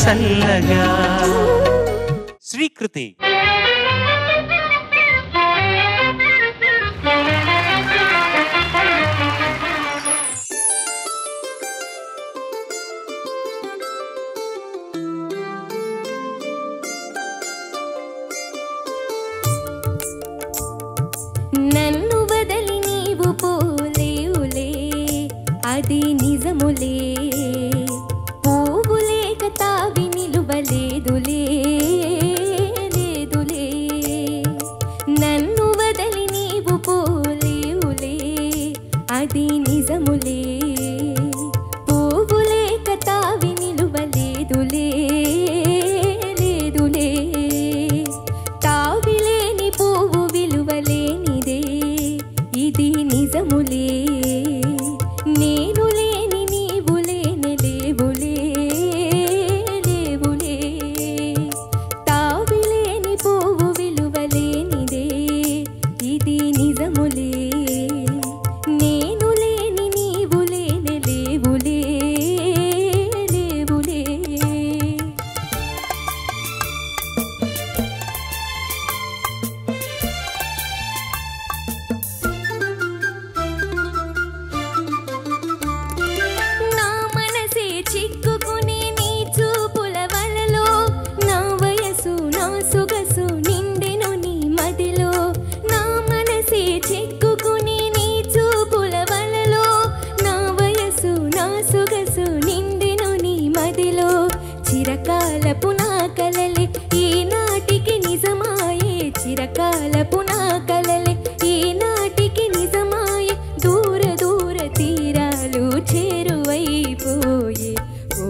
చల్లగా. శ్రీకృతి నన్ను వదలి నీవు పోలేవులే, అది నిజములే. పోవులేక తావి నిలువలేదులే, లేదులే. నన్ను వదలి నీవు పోలేవులే, అది నిజములే. పోవులేక తావి నిలువలేదులే, లేదులే. తావిలేని పువ్వు విలువలేనిదే, ఇది నిజములే. నేను లేని నీవు లేని లేవులే, లేవులే. తావిలేని పువ్వు విలువలేనిదే, ఇది నిజములే. నేను లేని నీవు లేని లేవులే, లేవులే. నా మనసే చిక్కుకుని నీ చూపుల వలలో, నా వయసు నా సొగసు నిండెను నీ మదిలో. నా మనసే చిక్కుకుని నీ చూపుల వలలో, నా వయసు నా సొగసు నిండెను నీ మదిలో. చిరకాలపు నా కలలే ఈనాటికి నిజమాయే, చిరకాలపు నా కలలే ఈనాటికి నిజమాయే. దూర దూర తీరాలు చేరువైపోయే. ఓ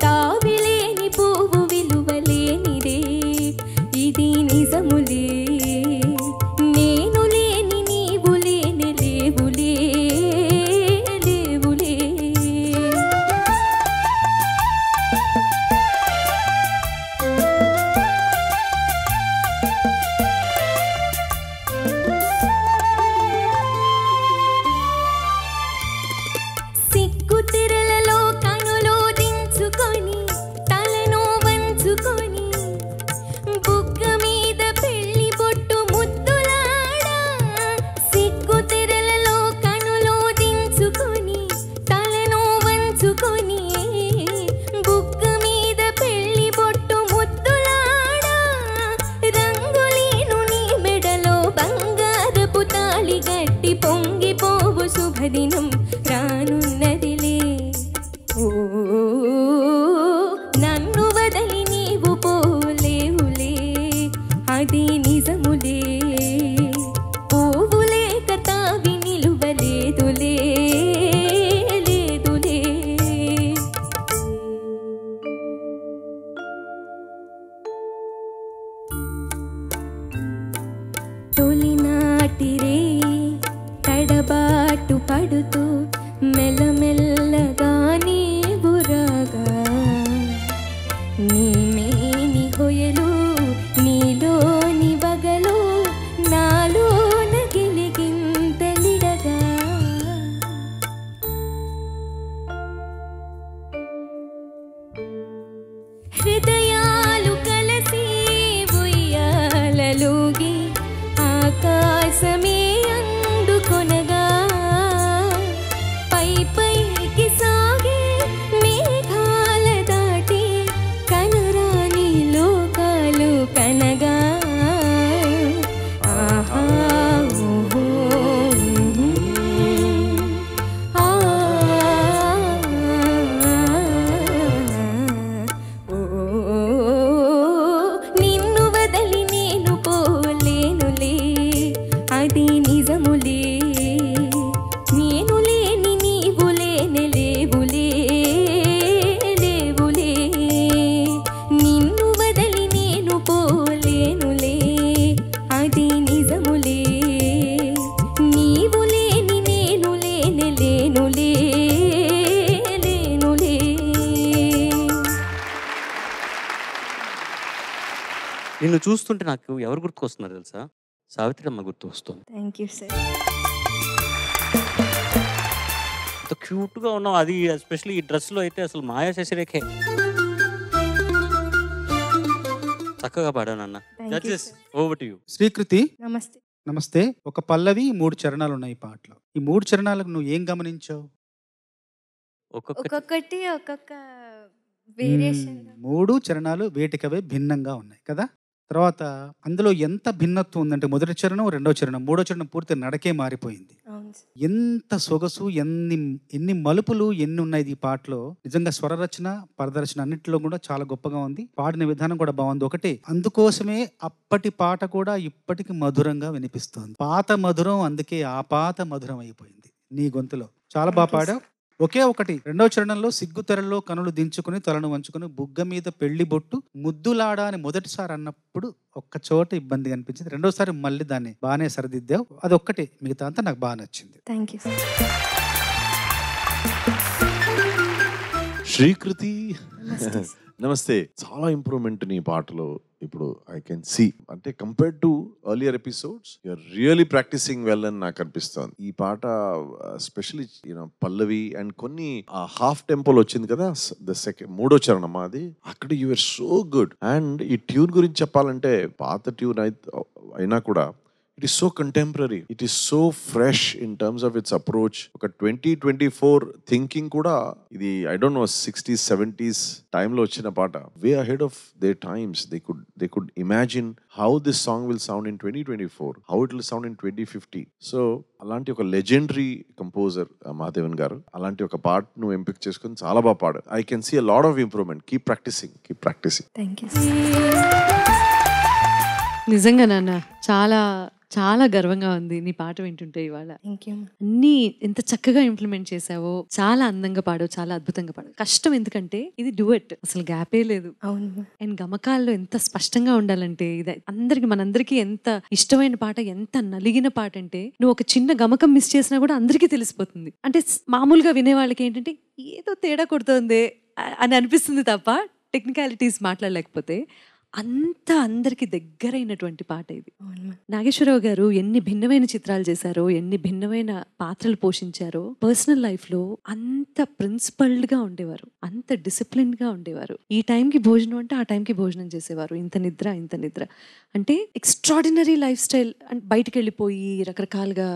తావిలేని పువ్వు విలువలేనిదే, ఇది నిజములే. నేను లేని నీవు లేని లేవులే, లేవులే. సిగ్గు తెరలలో కనులు దించుకొని, తలను వంచుకొని, బుగ్గ మీద పెళ్లి బొట్టు ముద్దులాడా. సిగ్గు తెరలలో కనులు దించుకొని, తలను వంచుకొని, బుగ్గ మీద పెళ్లి బొట్టు ముద్దులాడా. రంగులీను నీ మెడలో బంగారపు తాళి గట్టి పొంగిపోవు శుభదినం రానున్నదిలే. ఓ నన్ను వదలి నీవు పోలేవులే, అది నిజములే. పోవులేక తావి నిలువలేదులే, లేదులే. తొలినాటి రే తడబాటు పడుతూ మెల్లమెల్లగా నీవు రాగా, నీమేని హొయలు నీలోని వగలు నాలోన గిలిగింతలిడగా. హృదయాలు కలసి ఉయ్యాలలోగి ఆకాశమే అందుకొనగా, పై పైకి సాగే మేఘాల దాటి కనురాని లోకాలు కనగా. ఆహా ఓహో ఆ ఓ నిన్ను వదలి నేను పోలేనులే, అది నిజములే. నేను లేని నీవు లేని లేవులే, లేవులే. నిన్ను వదలి నేను పోలేనులే, అది నిజములే. నీవు లేని నేను లేని లేనులే, లేనులే. నిన్ను చూస్తుంటే నాకు ఎవరు గుర్తుకొస్తున్నారు తెలుసా? సావిత్రి అమ్మ గుర్తు వస్తుంది. Thank you sir. ఎంత క్యూట్గా ఉన్నావు, అది ఎస్పెషల్లీ ఈ డ్రెస్లో అయితే అసలు మాయా శశిరేఖే. చక్కగా పాడాను అన్న. Judges over to you. Srikriti నమస్తే. నమస్తే. ఒక పల్లవి 3 చరణాలు ఉన్నాయి ఈ పాటలో. ఈ 3 చరణాలకు నువ్వు ఏం గమనించావు? ఒక్కొక్కటి ఒక్కొక్క వేరియేషన్. 3 చరణాలు వేటికవే భిన్నంగా ఉన్నాయి కదా. తర్వాత అందులో ఎంత భిన్నత్వం ఉందంటే మొదటి చరణం, రెండో చరణం, మూడో చరణం పూర్తి నడకే మారిపోయింది. ఎంత సొగసు, ఎన్ని మలుపులు ఎన్ని ఉన్నాయి ఈ పాటలో. నిజంగా స్వరరచన, పరదరచన అన్నింటిలో కూడా చాలా గొప్పగా ఉంది. పాడిన విధానం కూడా బాగుంది. ఒకటే, అందుకోసమే అప్పటి పాట కూడా ఇప్పటికి మధురంగా వినిపిస్తోంది. పాత మధురం, అందుకే ఆ పాత మధురం అయిపోయింది నీ గొంతులో. చాలా బాగా పాడావు. ఒకే ఒకటి, రెండో చరణంలో సిగ్గు తెరల్లో కనులు దించుకుని తలను వంచుకుని బుగ్గ మీద పెళ్లి బొట్టు ముద్దులాడా అని మొదటిసారి అన్నప్పుడు ఒక్క చోట ఇబ్బంది అనిపించింది. రెండోసారి మళ్ళీ దాన్ని బాగానే సరిదిద్దావు. అది ఒక్కటే, మిగతా అంతా నాకు బాగా నచ్చింది. Thank you. శ్రీకృతి నమస్తే. చాలా ఇంప్రూవ్మెంట్ నీ పాటలో ఇప్పుడు ఐ కెన్ సీ. అంటే compared to earlier episodes you're really practicing well అని నాకు అనిపిస్తుంది. ఈ పాట ఎస్పెషలీ పల్లవి అండ్ కొన్ని హాఫ్ టెంపోలో వచ్చింది కదా, మూడో చరణం అది, అక్కడ you are so good. And ఈ ట్యూన్ గురించి చెప్పాలంటే పాత ట్యూన్ అయినా కూడా it is so contemporary, it is so fresh in terms of its approach. ఒక 2024 థింకింగ్ కూడా ఇది I don't know 60s 70s టైంలో వచ్చిన పాట. Way ahead of their times. they could imagine how this song will sound in 2024, how it will sound in 2050. So అలాంటి ఒక legendary composer Mahadevan గారు అలాంటి ఒక పాటను ఎంపిక చేసుకుని చాలా బాగా పాడారు. I can see a lot of improvement. keep practicing. Thank you. నిజంగా నాన్న చాలా చాలా గర్వంగా ఉంది నీ పాట వింటుంటే ఇవాళ. అన్నీ ఎంత చక్కగా ఇంప్లిమెంట్ చేసావో, చాలా అందంగా పాడావు, చాలా అద్భుతంగా పాడావు. కష్టం ఎందుకంటే ఇది డ్యూయట్, అసలు గ్యాపే లేదు. అవును. అండ్ గమకాల్లో ఎంత స్పష్టంగా ఉండాలంటే, ఇది మనందరికీ ఎంత ఇష్టమైన పాట, ఎంత నలిగిన పాట అంటే నువ్వు ఒక చిన్న గమకం మిస్ చేసినా కూడా అందరికీ తెలిసిపోతుంది. అంటే మామూలుగా వినేవాళ్ళకి ఏంటంటే ఏదో తేడా కొడుతోంది అని అనిపిస్తుంది తప్ప టెక్నికాలిటీస్ మాట్లాడలేకపోతే అంత అందరికి దగ్గరైనటువంటి పాట ఇది. నాగేశ్వరరావు గారు ఎన్ని భిన్నమైన చిత్రాలు చేశారో, ఎన్ని భిన్నమైన పాత్రలు పోషించారో, పర్సనల్ లైఫ్ లో అంత ప్రిన్సిపల్డ్ గా ఉండేవారు, అంత డిసిప్లిన్ గా ఉండేవారు. ఈ టైంకి భోజనం అంటే ఆ టైంకి భోజనం చేసేవారు. ఇంత నిద్ర అంటే ఎక్స్ట్రాడినరీ లైఫ్ స్టైల్. బయటికి వెళ్ళిపోయి రకరకాలుగా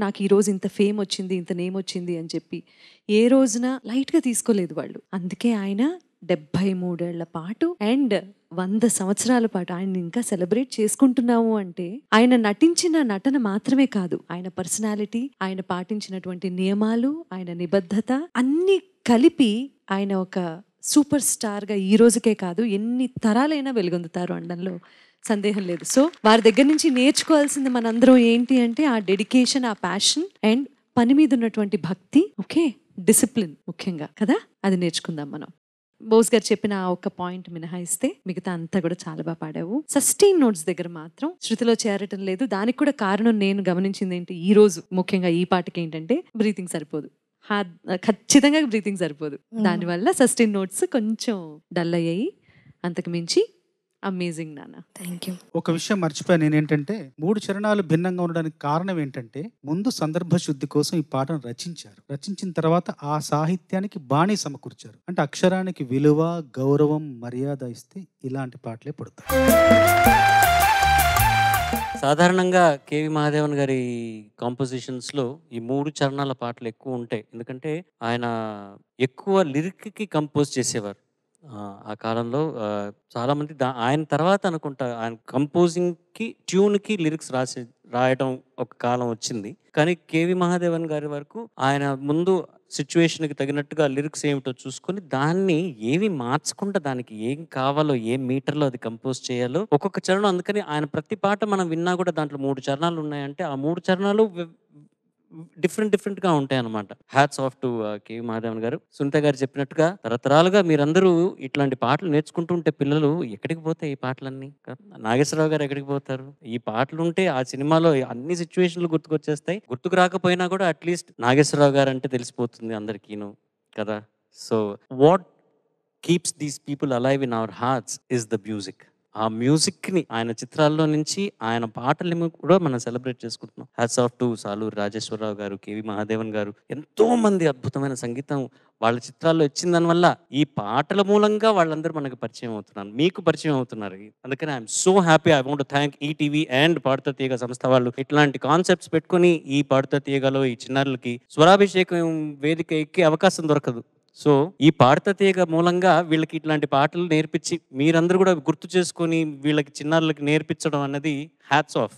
నాకు ఈ రోజు ఇంత ఫేమ్ వచ్చింది, ఇంత నేమ్ వచ్చింది అని చెప్పి ఏ రోజున లైట్ గా తీసుకోలేదు వాళ్ళు. అందుకే ఆయన 73 ఏళ్ల పాటు అండ్ 100 సంవత్సరాల పాటు ఆయన ఇంకా సెలబ్రేట్ చేసుకుంటున్నాము అంటే ఆయన నటించిన నటన మాత్రమే కాదు, ఆయన పర్సనాలిటీ, ఆయన పాటించినటువంటి నియమాలు, ఆయన నిబద్ధత అన్ని కలిపి ఆయన ఒక సూపర్ స్టార్ గా ఈ రోజుకే కాదు ఎన్ని తరాలైనా వెలుగొందుతారు అనడంలో సందేహం లేదు. సో వారి దగ్గర నుంచి నేర్చుకోవాల్సింది మనందరం ఏంటి అంటే ఆ డెడికేషన్, ఆ ప్యాషన్ అండ్ పని మీద ఉన్నటువంటి భక్తి, ఓకే, డిసిప్లిన్ ముఖ్యంగా కదా, అది నేర్చుకుందాం మనం. బోస్ గారు చెప్పిన ఆ ఒక్క పాయింట్ మినహాయిస్తే మిగతా అంతా కూడా చాలా బాగా పాడావు. సస్టైన్ నోట్స్ దగ్గర మాత్రం శృతిలో చేరటం లేదు. దానికి కూడా కారణం నేను గమనించింది ఏంటి, ఈ రోజు ముఖ్యంగా ఈ పాటకి ఏంటంటే బ్రీతింగ్ సరిపోదు, ఖచ్చితంగా బ్రీతింగ్ సరిపోదు. దానివల్ల సస్టైన్ నోట్స్ కొంచెం డల్ అయ్యాయి. అంతకు మించి అమేజింగ్ నాన్న. Thank you. ఒక విషయం మర్చిపోయాను నేనేంటంటే, 3 చరణాలు భిన్నంగా ఉండడానికి కారణం ఏంటంటే ముందు సందర్భ శుద్ధి కోసం ఈ పాటను రచించిన తర్వాత ఆ సాహిత్యానికి బాణీ సమకూర్చారు. అంటే అక్షరానికి విలువ, గౌరవం, మర్యాద ఇస్తే ఇలాంటి పాటలే పడతాయి. సాధారణంగా కేవి మహాదేవన్ గారి కాంపోజిషన్స్లో ఈ 3 చరణాల పాటలు ఎక్కువ ఉంటాయి. ఎందుకంటే ఆయన ఎక్కువ లిరిక్కి కంపోజ్ చేసేవారు. ఆ కాలంలో చాలామంది ఆయన తర్వాత అనుకుంటా ఆయన కంపోజింగ్కి, ట్యూన్కి లిరిక్స్ రాయడం ఒక కాలం వచ్చింది. కానీ కేవి మహాదేవన్ గారి వరకు ఆయన ముందు సిచ్యువేషన్కి తగినట్టుగా లిరిక్స్ ఏమిటో చూసుకొని దాన్ని ఏమి మార్చకుండా దానికి ఏం కావాలో, ఏ మీటర్లో అది కంపోజ్ చేయాలో ఒక్కొక్క చరణం. అందుకని ఆయన ప్రతి పాట మనం విన్నా కూడా దాంట్లో 3 చరణాలు ఉన్నాయంటే ఆ 3 చరణాలు డిఫరెంట్గా ఉంటాయి అన్నమాట. Hats off to KV Mahadevan garu. Sunitha గారు చెప్పినట్టుగా తరతరాలుగా మీరందరూ ఇట్లాంటి పాటలు నేర్చుకుంటూ ఉంటే పిల్లలు ఎక్కడికి పోతాయి ఈ పాటలన్నీ? నాగేశ్వరరావు గారు ఎక్కడికి పోతారు? ఈ పాటలు ఉంటే ఆ సినిమాలో అన్ని సిచ్యువేషన్లు గుర్తుకొచ్చేస్తాయి. గుర్తుకు రాకపోయినా కూడా అట్లీస్ట్ నాగేశ్వరరావు గారు అంటే తెలిసిపోతుంది అందరికీను కదా. So what keeps these people alive in our hearts is the music. ఆ మ్యూజిక్ని ఆయన చిత్రాల్లో నుంచి ఆయన పాటల్ని కూడా మనం సెలబ్రేట్ చేసుకుంటున్నాం. Hats off to Saluru Rajeswararao garu, KV Mahadevan గారు, ఎంతో మంది అద్భుతమైన సంగీతం వాళ్ళ చిత్రాల్లో ఇచ్చిన దానివల్ల ఈ పాటల మూలంగా వాళ్ళందరూ మనకు పరిచయం అవుతున్నారు, మీకు పరిచయం అవుతున్నారు. అందుకని I'm so happy. I want thank ETV and Padutha Theeyaga సంస్థ వాళ్ళు ఇట్లాంటి కాన్సెప్ట్స్ పెట్టుకొని ఈ పాడుతా తీయగలో ఈ చిన్నారులకి స్వరాభిషేకం వేదిక ఎక్కే అవకాశం దొరకదు. సో ఈ పాడుతా తీయగ మూలంగా వీళ్ళకి ఇట్లాంటి పాటలు నేర్పించి మీరందరూ కూడా గుర్తు చేసుకొని వీళ్ళకి చిన్నారులకి నేర్పించడం అన్నది హ్యాట్స్ ఆఫ్.